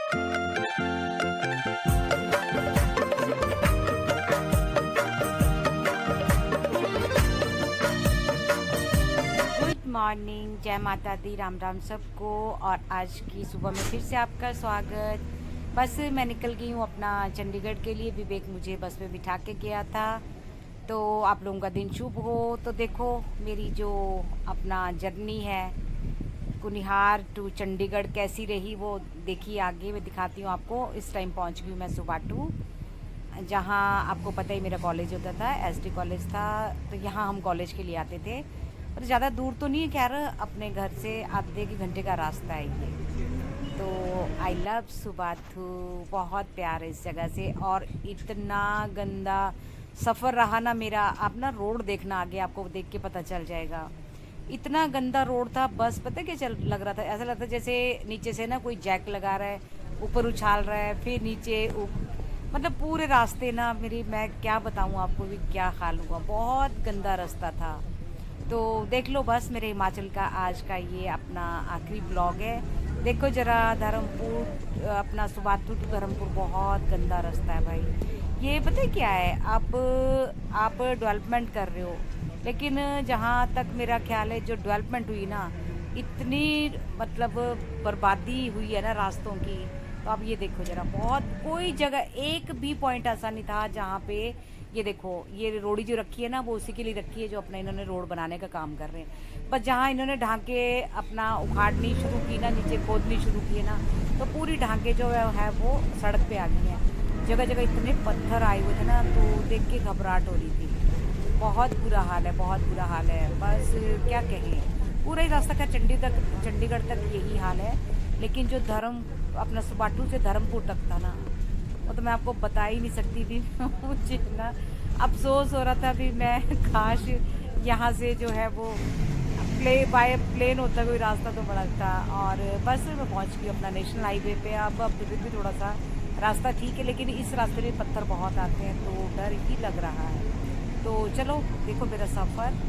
Good morning, जय माता दी, राम राम सबको। और आज की सुबह में फिर से आपका स्वागत। बस मैं निकल गई हूँ अपना चंडीगढ़ के लिए। विवेक मुझे बस में बिठा के गया था। तो आप लोगों का दिन शुभ हो। तो देखो मेरी जो अपना जर्नी है कुनिहार टू चंडीगढ़ कैसी रही वो देखिए, आगे मैं दिखाती हूँ आपको। इस टाइम पहुँच गई हूँ मैं सुबाटू, जहाँ आपको पता ही मेरा कॉलेज होता था, एसडी कॉलेज था। तो यहाँ हम कॉलेज के लिए आते थे। और ज़्यादा दूर तो नहीं है, खैर अपने घर से आधे के घंटे का रास्ता है ये। तो आई लव सुबाथू, बहुत प्यार है इस जगह से। और इतना गंदा सफ़र रहा ना मेरा। आप ना रोड देखना, आगे आपको देख के पता चल जाएगा। इतना गंदा रोड था, बस पता है क्या चल लग रहा था, ऐसा लगता जैसे नीचे से ना कोई जैक लगा रहा है, ऊपर उछाल रहा है, फिर नीचे मतलब पूरे रास्ते ना मेरी, मैं क्या बताऊँ आपको भी क्या हाल हुआ। बहुत गंदा रास्ता था। तो देख लो बस मेरे हिमाचल का आज का ये अपना आखिरी ब्लॉग है। देखो ज़रा धर्मपुर, अपना सुबाथू टू धर्मपुर बहुत गंदा रास्ता है भाई। ये पता है क्या है, आप डेवलपमेंट कर रहे हो, लेकिन जहाँ तक मेरा ख्याल है जो डेवलपमेंट हुई ना, इतनी मतलब बर्बादी हुई है ना रास्तों की। तो आप ये देखो ज़रा, बहुत कोई जगह एक भी पॉइंट ऐसा नहीं था जहाँ पे, ये देखो ये रोड़ी जो रखी है ना वो उसी के लिए रखी है जो अपना इन्होंने रोड बनाने का काम कर रहे हैं। बस जहाँ इन्होंने ढांके अपना उखाड़नी शुरू की ना, नीचे खोदनी शुरू की है ना, तो पूरी ढांके जो है वो सड़क पे आ गई हैं। जगह जगह इतने पत्थर आए हुए थे ना, तो देख के घबराहट हो रही थी। बहुत बुरा हाल है, बहुत बुरा हाल है। बस क्या कहें, पूरा ही रास्ता का चंडीगढ़ तक यही हाल है। लेकिन जो अपना सुबाटू से धर्मपुर तक था ना, वो तो मैं आपको बता ही नहीं सकती थी। मुझे ना अफसोस हो रहा था भी, मैं काश यहाँ से जो है वो बाय प्लेन होता कोई रास्ता तो बड़ा था। और बस मैं पहुँच गई अपना नेशनल हाईवे पे। अब फिर भी थोड़ा सा रास्ता ठीक है, लेकिन इस रास्ते में पत्थर बहुत आते हैं तो डर ही लग रहा है। तो चलो देखो मेरा सफ़र।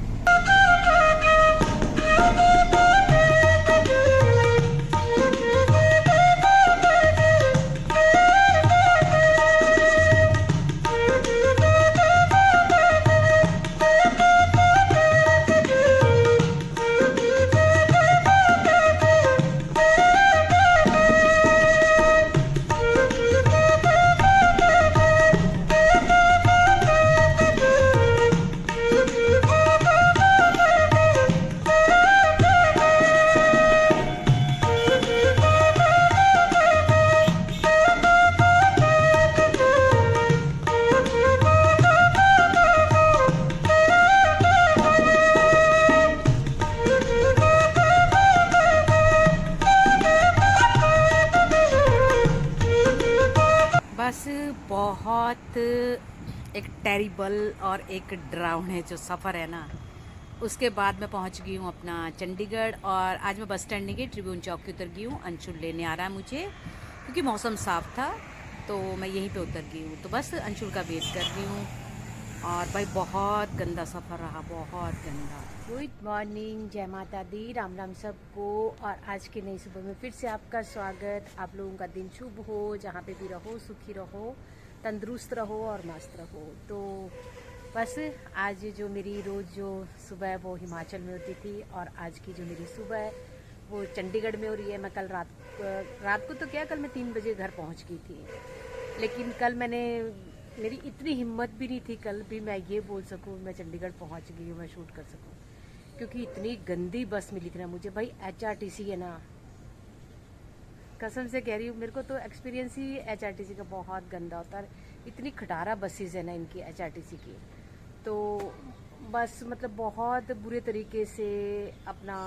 बस बहुत एक टेरिबल और एक डरावने जो सफ़र है ना, उसके बाद मैं पहुंच गई हूँ अपना चंडीगढ़। और आज मैं बस स्टैंड नहीं गई, ट्रिब्यून चौक की उतर गई हूँ। अंशुल लेने आ रहा है मुझे, क्योंकि मौसम साफ़ था तो मैं यहीं पे उतर गई हूँ। तो बस अंशुल का वेट कर रही हूँ। और भाई बहुत गंदा सफ़र रहा, बहुत गंदा। गुड मॉर्निंग, जय माता दी, राम राम सबको। और आज की नई सुबह में फिर से आपका स्वागत। आप लोगों का दिन शुभ हो, जहाँ पे भी रहो सुखी रहो, तंदुरुस्त रहो और मस्त रहो। तो बस आज जो मेरी रोज़ जो सुबह वो हिमाचल में होती थी, और आज की जो मेरी सुबह है वो चंडीगढ़ में हो रही है। मैं कल रात को तो क्या, कल मैं 3 बजे घर पहुँच गई थी। लेकिन कल मेरी इतनी हिम्मत भी नहीं थी कल भी मैं ये बोल सकूँ मैं चंडीगढ़ पहुंच गई हूँ, मैं शूट कर सकूँ, क्योंकि इतनी गंदी बस मिली थी ना मुझे भाई। एचआरटीसी है ना, कसम से कह रही हूँ, मेरे को तो एक्सपीरियंस ही एचआरटीसी का बहुत गंदा होता है। इतनी खटारा बसेस है ना इनकी एचआरटीसी की, तो बस मतलब बहुत बुरे तरीके से अपना,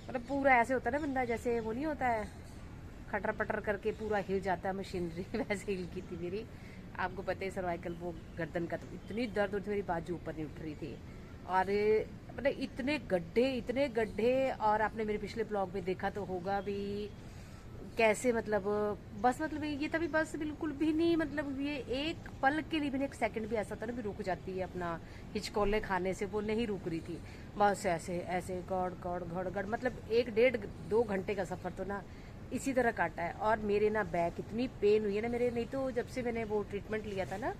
मतलब पूरा ऐसे होता है ना बंदा, जैसे वो नहीं होता है खटर पटर करके पूरा हिल जाता है मशीनरी, वैसे हिल की थी मेरी। आपको पता है सर्वाइकल वो गर्दन का, तो इतनी दर्द होती, मेरी बाजू ऊपर नहीं उठ रही थी। और मतलब इतने गड्ढे। और आपने मेरे पिछले ब्लॉग में देखा तो होगा भी कैसे, मतलब बस मतलब ये तभी बस बिल्कुल भी नहीं, मतलब ये एक पल के लिए भी नहीं, एक सेकंड भी ऐसा था ना भी रुक जाती है अपना हिचकोले खाने से, वो नहीं रुक रही थी। बस ऐसे ऐसे गड़ गड़ गड़ गड़, मतलब 1 डेढ़ 2 घंटे का सफ़र तो ना इसी तरह काटा है। और मेरे ना बैक इतनी पेन हुई है ना मेरे, नहीं तो जब से मैंने वो ट्रीटमेंट लिया था ना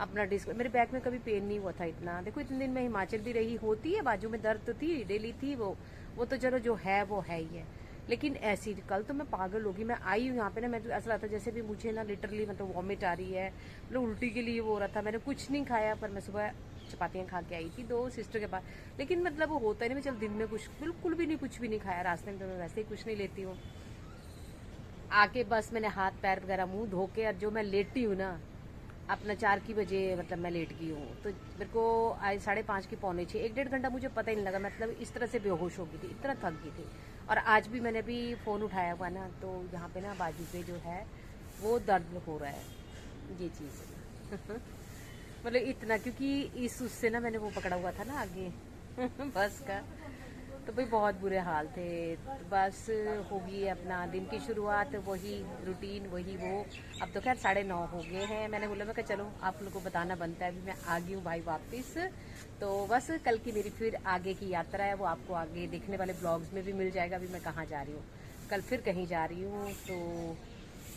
अपना डिस्क, मेरे बैक में कभी पेन नहीं हुआ था इतना। देखो इतने दिन मैं हिमाचल भी रही, होती है बाजू में दर्द तो थी, डेली थी वो तो चलो जो है वो है ही है। लेकिन ऐसी कल तो मैं पागल होगी, मैं आई हूँ यहाँ पे ना, मैं तो ऐसा लगता जैसे भी मुझे ना लिटरली मतलब वॉमिट आ रही है, मतलब उल्टी के लिए वो हो रहा था। मैंने कुछ नहीं खाया, पर मैं सुबह चपातियाँ खा के आई थी 2 सिस्टर के पास। लेकिन मतलब वो होता ही नहीं, मैं चल दिन में कुछ बिल्कुल भी नहीं, कुछ भी नहीं खाया रास्ते में, तो मैं वैसे ही कुछ नहीं लेती हूँ। आके बस मैंने हाथ पैर वगैरह मुंह धो के, और जो मैं लेटी हूँ ना अपना 4 की बजे मतलब मैं लेट गई हूँ, तो मेरे को आज 5:30 की 5:45 1-1.5 घंटा मुझे पता ही नहीं लगा, मतलब इस तरह से बेहोश हो गई थी, इतना थक गई थी। और आज भी मैंने भी फ़ोन उठाया हुआ ना, तो यहाँ पे ना बाजू पे जो है वो दर्द हो रहा है, ये चीज़ मतलब इतना, क्योंकि इस उससे ना मैंने वो पकड़ा हुआ था ना आगे बस का, तो भाई बहुत बुरे हाल थे। तो बस होगी अपना दिन की शुरुआत, वही रूटीन वही वो। अब तो खैर 9:30 हो गए हैं, मैंने बोला मैं कहा चलो आप लोगों को बताना बनता है, अभी मैं आ गई हूँ भाई वापस। तो बस कल की मेरी फिर आगे की यात्रा है, वो आपको आगे देखने वाले ब्लॉग्स में भी मिल जाएगा, अभी मैं कहाँ जा रही हूँ, कल फिर कहीं जा रही हूँ। तो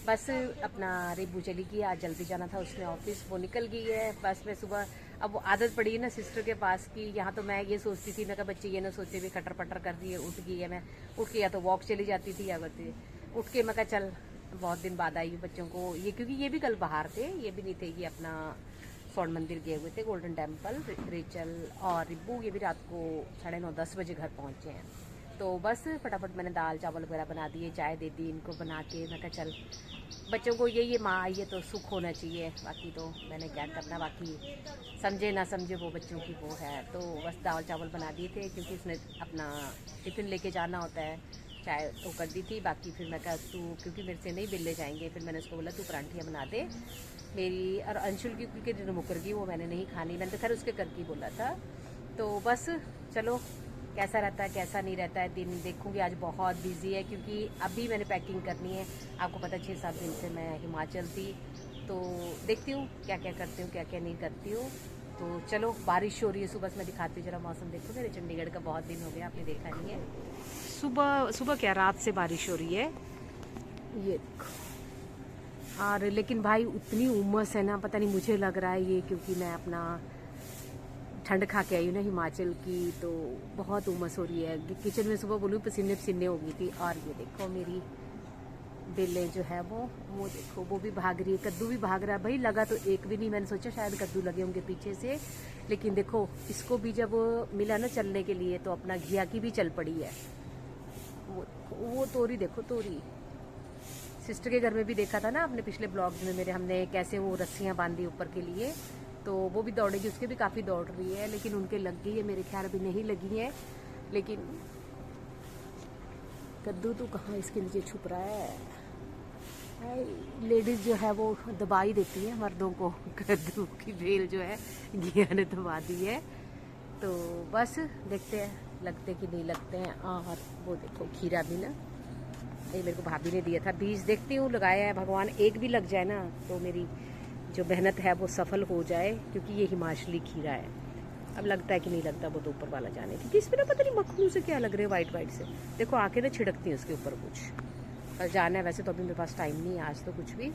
बस अपना रेबू चली गई, आज जल्दी जाना था उसने ऑफिस, वो निकल गई है। बस मैं सुबह, अब वो आदत पड़ी है ना सिस्टर के पास की, यहाँ तो मैं ये सोचती थी, मैं कहा बच्चे ये ना सोचे भी खटर पटर कर रही है, उठ गई है, मैं उठ के या तो वॉक चली जाती थी, या बच्चे उठ के मैं कहा चल बहुत दिन बाद आई हूँ बच्चों को ये, क्योंकि ये भी कल बाहर थे, ये भी नहीं थे, ये अपना स्वर्ण मंदिर गए हुए थे, गोल्डन टेम्पल। रेचल और रिब्बू ये भी रात को 9:30-10 बजे घर पहुँचे हैं। तो बस फटाफट मैंने दाल चावल वगैरह बना दिए, चाय दे दी इनको बना के, मैं कहा चल बच्चों को ये माँ आई है तो सुख होना चाहिए, बाकी तो मैंने क्या करना, बाकी समझे ना समझे वो बच्चों की वो है। तो बस दाल चावल बना दिए थे, क्योंकि उसने अपना टिफ़िन लेके जाना होता है, चाय तो कर दी थी। बाकी फिर मैं कहा तू, क्योंकि मेरे से नहीं बिल्ले जाएंगे, फिर मैंने उसको बोला तू परांठियाँ बना दे मेरी और अंशुल की, क्योंकि मुकर गई वो मैंने नहीं खानी, मैंने तो खैर उसके करके बोला था। तो बस चलो कैसा रहता है कैसा नहीं रहता है दिन देखूंगी। आज बहुत बिजी है, क्योंकि अभी मैंने पैकिंग करनी है, आपको पता 6-7 दिन से मैं हिमाचल थी, तो देखती हूँ क्या क्या करती हूँ क्या क्या नहीं करती हूँ। तो चलो बारिश हो रही है सुबह से, मैं दिखाती हूँ जरा मौसम, देखो मेरे चंडीगढ़ का बहुत दिन हो गया आपने देखा नहीं है, सुबह सुबह क्या रात से बारिश हो रही है, ये देखो। और लेकिन भाई उतनी उमस है ना, पता नहीं मुझे लग रहा है ये क्योंकि मैं अपना ठंड खा के आई हूँ ना हिमाचल की, तो बहुत उमस हो रही है। किचन में सुबह बोलूँ पसीने पसीने हो गई थी। और ये देखो मेरी बेले जो है वो देखो वो भी भाग रही है, कद्दू भी भाग रहा है भाई, लगा तो एक भी नहीं, मैंने सोचा शायद कद्दू लगे होंगे पीछे से, लेकिन देखो इसको भी जब मिला ना चलने के लिए तो अपना घिया की भी चल पड़ी है। वो तोरी देखो, तोरी सिस्टर के घर में भी देखा था ना आपने पिछले ब्लॉग में मेरे, हमने कैसे वो रस्सियाँ बांधी ऊपर के लिए, तो वो भी दौड़ेगी, उसके भी काफ़ी दौड़ रही है, लेकिन उनके लग गई है, मेरे ख्याल अभी नहीं लगी है। लेकिन कद्दू तो कहाँ इसके नीचे छुप रहा है, लेडीज़ जो है वो दबा ही देती है मर्दों को, कद्दू की बेल जो है घिया ने दबा दी है। तो बस देखते हैं लगते कि नहीं लगते हैं। और वो देखो खीरा भी ना, ये मेरे को भाभी ने दिया था बीज, देखती हूँ लगाया है, भगवान एक भी लग जाए ना तो मेरी जो मेहनत है वो सफल हो जाए, क्योंकि ये हिमाचली खीरा है। अब लगता है कि नहीं लगता, वो तो ऊपर वाला जाने, क्योंकि इसमें ना पता नहीं मखनू से क्या लग रहे हैं वाइट वाइट से, देखो आके ना छिड़कती हैं उसके ऊपर कुछ। और जाना है वैसे तो अभी मेरे पास टाइम नहीं है आज तो कुछ भी,